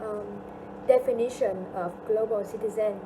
Um, Definition of global citizen.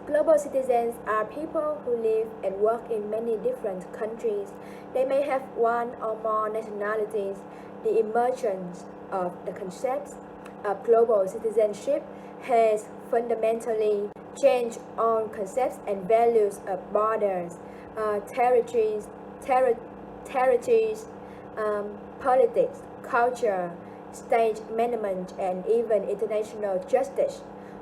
Global citizens are people who live and work in many different countries. They may have one or more nationalities. The emergence of the concept of global citizenship has fundamentally changed all concepts and values of borders, territories, territories, politics, culture, state management, and even international justice.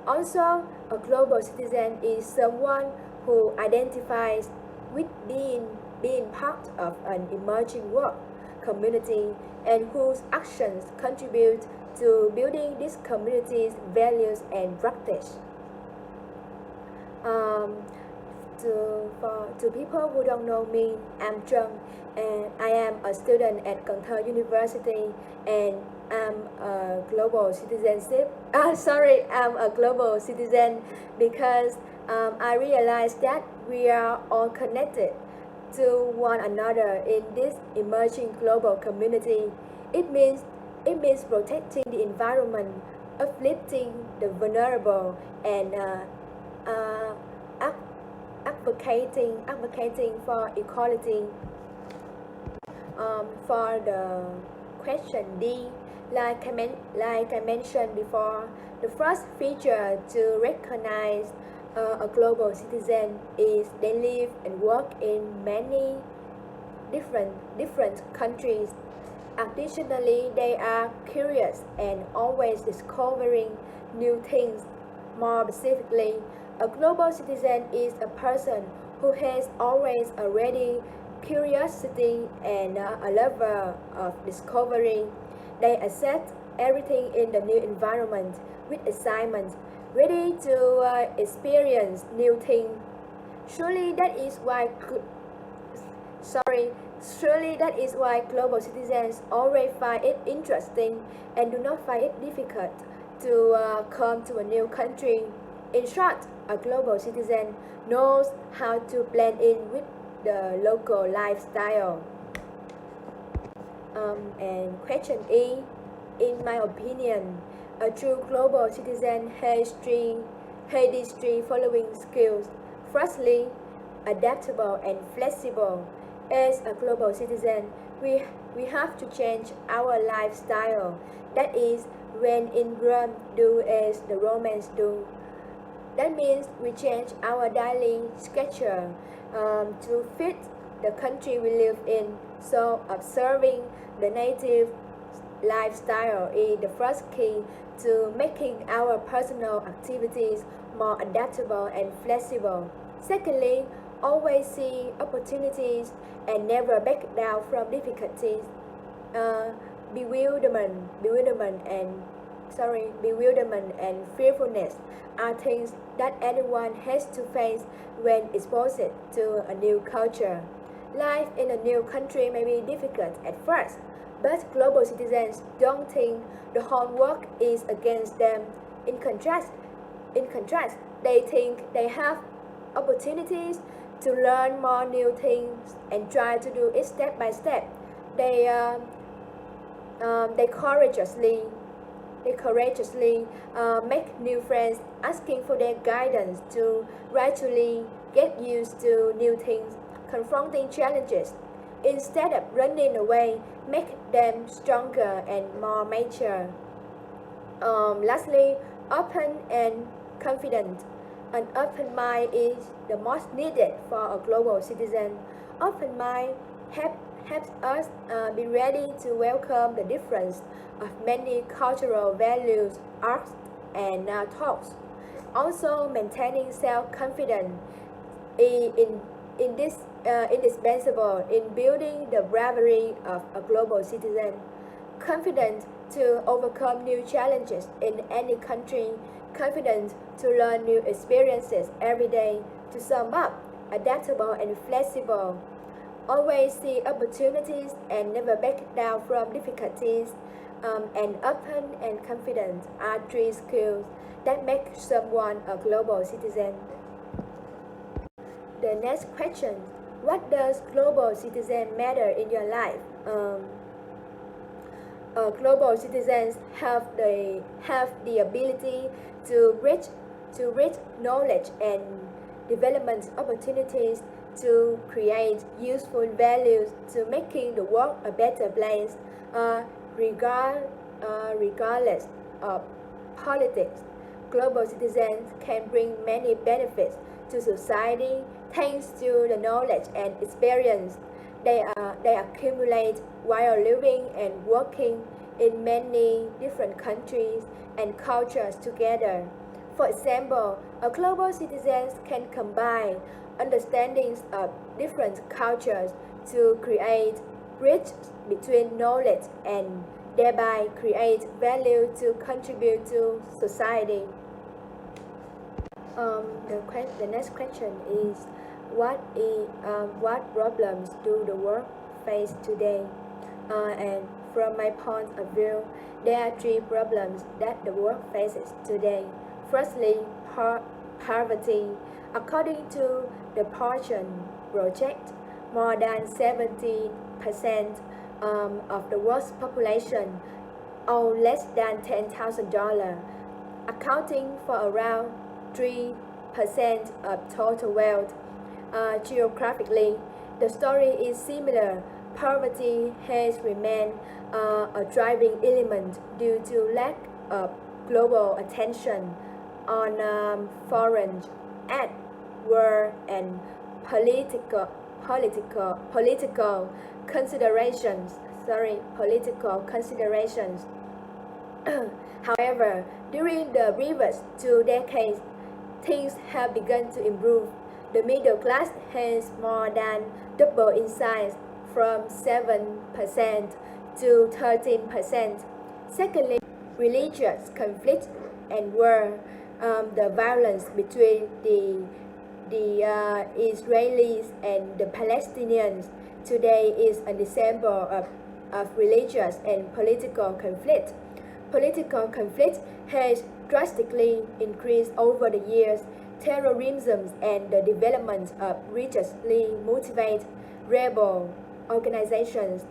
Also, a global citizen is someone who identifies with being part of an emerging world community and whose actions contribute to building this community's values and practice. Um, to people who don't know me, I'm Trân, and I am a student at Cần Thơ University, and I'm a global citizenship. I'm a global citizen because I realized that we are all connected to one another in this emerging global community. It means protecting the environment, uplifting the vulnerable, and uh, advocating for equality. For the question D, like I mentioned before, the first feature to recognize a global citizen is they live and work in many different countries. Additionally, they are curious and always discovering new things. More specifically, a global citizen is a person who has always a ready curiosity and a lover of discovery. They accept everything in the new environment with excitement, ready to experience new things. Surely that is why global citizens always find it interesting and do not find it difficult to come to a new country. In short, a global citizen knows how to blend in with the local lifestyle. And question E, in my opinion, a true global citizen has these three following skills. Firstly, adaptable and flexible. As a global citizen, we have to change our lifestyle. That is, when in Rome, do as the Romans do. That means we change our daily schedule to fit the country we live in. So observing the native lifestyle is the first key to making our personal activities more adaptable and flexible. Secondly, always see opportunities and never back down from difficulties. Uh, bewilderment and fearfulness are things that anyone has to face when exposed to a new culture. Life in a new country may be difficult at first, but global citizens don't think the whole world is against them. In contrast, they think they have opportunities to learn more new things and try to do it step by step. They courageously make new friends, asking for their guidance to gradually get used to new things, confronting challenges. Instead of running away, make them stronger and more mature. Lastly, open and confident. An open mind is the most needed for a global citizen. Open mind helps us be ready to welcome the difference of many cultural values, arts, and thoughts. Also, maintaining self-confidence is indispensable in building the bravery of a global citizen. Confident to overcome new challenges in any country, confident to learn new experiences every day. To sum up, adaptable and flexible. Always see opportunities and never back down from difficulties. And open and confident are three skills that make someone a global citizen. The next question, what does global citizen matter in your life? global citizens have the ability to reach knowledge and development opportunities, to create useful values, to making the world a better place, uh, regard, regardless of politics. Global citizens can bring many benefits to society thanks to the knowledge and experience they accumulate while living and working in many different countries and cultures together. For example, a global citizen can combine understandings of different cultures to create bridges between knowledge and thereby create value to contribute to society. The next question is what problems do the world face today? And from my point of view, there are three problems that the world faces today. Firstly, poverty. According to the Portion Project, more than 70% of the world's population own less than $10,000, accounting for around 3% of total wealth. Geographically, the story is similar. Poverty has remained a driving element due to lack of global attention on foreign aid, war, and political considerations. Political considerations. However, during the previous 2 decades, things have begun to improve. The middle class has more than doubled in size, from 7% to 13%. Secondly, religious conflict and war. The violence between the Israelis and the Palestinians today is an example of religious and political conflict. Political conflict has drastically increased over the years. Terrorism and the development of religiously motivated rebel organizations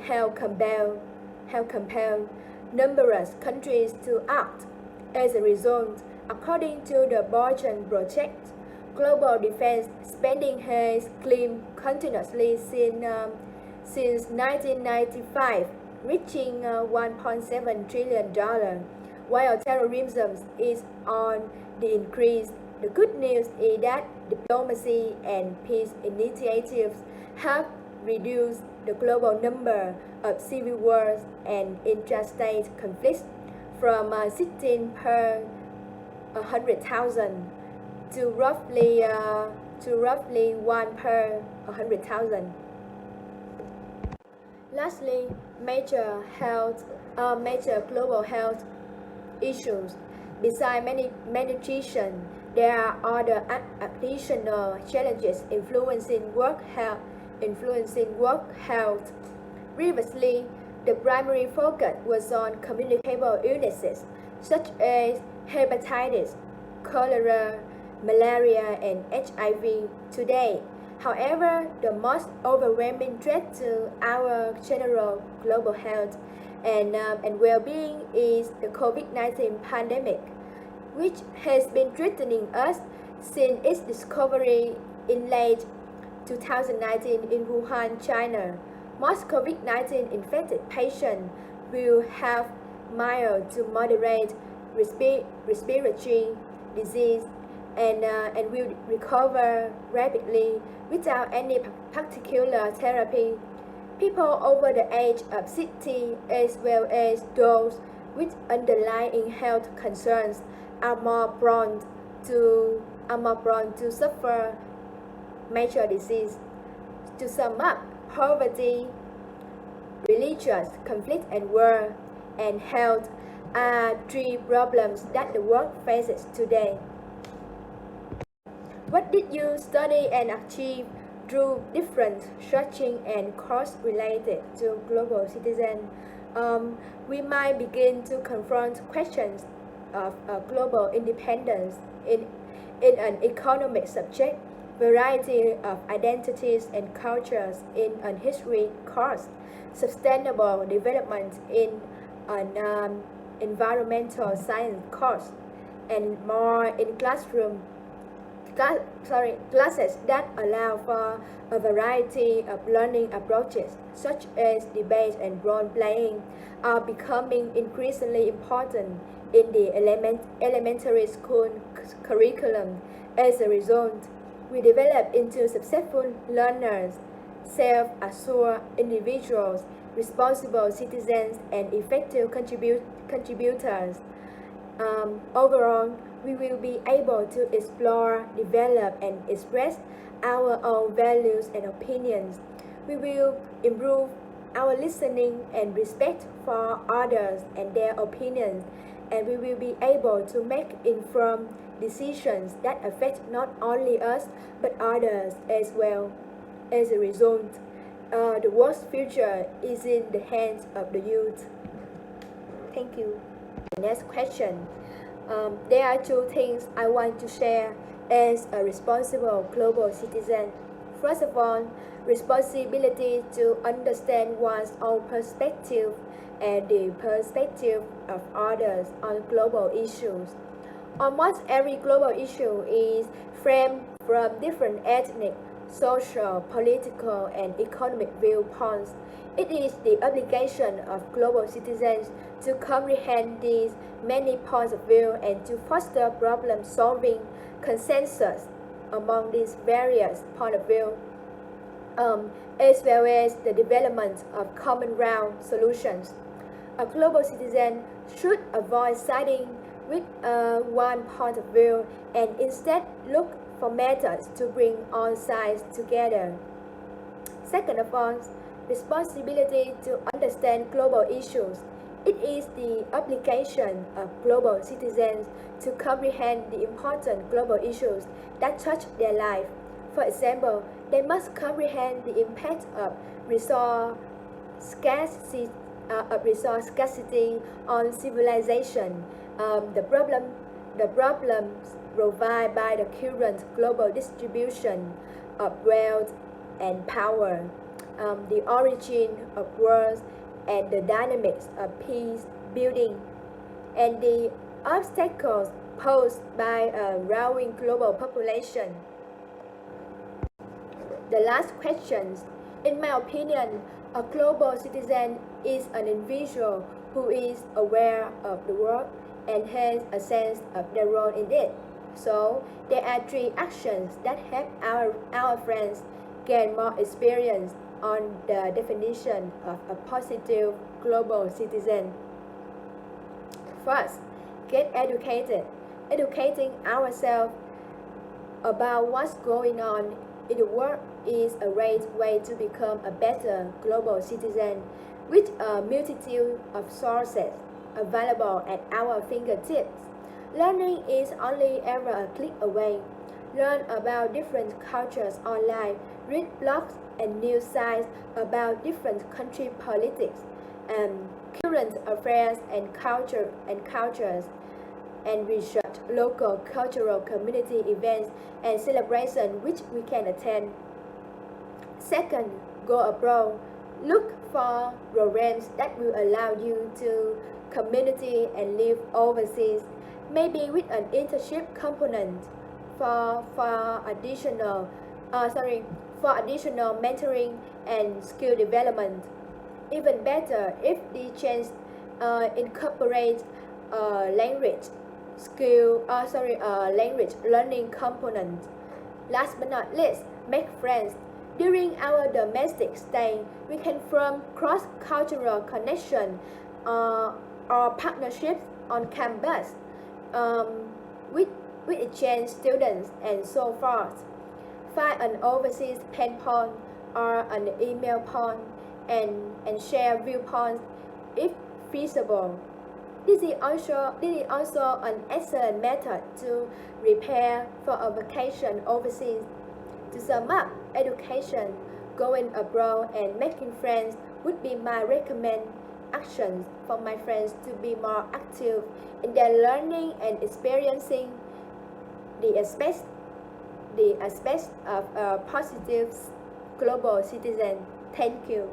have compelled numerous countries to act. As a result, according to the Portion Project, global defense spending has climbed continuously since 1995, reaching $1.7 trillion, while terrorism is on the increase. The good news is that diplomacy and peace initiatives have reduced the global number of civil wars and interstate conflicts from 16 per 100,000 to roughly 1 per 100,000. Lastly, major global health issues. Besides malnutrition, there are other additional challenges influencing work health. Previously, the primary focus was on communicable illnesses such as hepatitis, cholera, malaria, and HIV. Today, however, the most overwhelming threat to our general global health and well-being is the COVID-19 pandemic, which has been threatening us since its discovery in late 2019 in Wuhan, China. Most COVID-19 infected patients will have mild to moderate respiratory disease and will recover rapidly without any particular therapy. People over the age of 60, as well as those with underlying health concerns, are more prone to suffer major disease. To sum up, poverty, religious conflict and war, and health are three problems that the world faces today. What did you study and achieve through different searching and course related to global citizen? We might begin to confront questions of global independence in an economic subject. variety of identities and cultures in an history course, sustainable development in an environmental science course, and more in classes that allow for a variety of learning approaches, such as debate and role-playing, are becoming increasingly important in the elementary school curriculum. As a result, we develop into successful learners, self-assured individuals, responsible citizens, and effective contributors. Overall, we will be able to explore, develop, and express our own values and opinions. We will improve our listening and respect for others and their opinions, and we will be able to make informed decisions that affect not only us but others as well. As a result, the world's future is in the hands of the youth. Thank you. Next question. There are two things I want to share as a responsible global citizen. First of all, responsibility to understand one's own perspective and the perspective of others on global issues. Almost every global issue is framed from different ethnic, social, political, and economic viewpoints. It is the obligation of global citizens to comprehend these many points of view and to foster problem-solving consensus among these various points of view, as well as the development of common ground solutions. A global citizen should avoid siding with one point of view and instead look for methods to bring all sides together. Second of all, responsibility to understand global issues. It is the obligation of global citizens to comprehend the important global issues that touch their life. For example, they must comprehend the impact of resource scarcity on civilization, the problems provided by the current global distribution of wealth and power, the origin of wars and the dynamics of peace building, and the obstacles posed by a growing global population. The last question. In my opinion, a global citizen is an individual who is aware of the world and has a sense of their role in it. So, there are three actions that help our friends gain more experience on the definition of a positive global citizen. First, get educated. Educating ourselves about what's going on in the world is a great way to become a better global citizen with a multitude of sources available at our fingertips. Learning is only ever a click away. Learn about different cultures online, read blogs and news sites about different country politics and current affairs and cultures, and research local cultural community events and celebrations which we can attend. Second, go abroad. Look for programs that will allow you to community and live overseas, maybe with an internship component for additional mentoring and skill development. Even better if the chance incorporates language learning component. Last but not least, make friends. During our domestic stay, we can form cross-cultural connection or partnerships on campus with exchange students and so forth. Find an overseas pen pal or an email pal and share viewpoints if feasible. This is also an excellent method to prepare for a vacation overseas. To sum up, education, going abroad, and making friends would be my recommend actions for my friends to be more active in their learning and experiencing the the aspects of a positive global citizen. Thank you.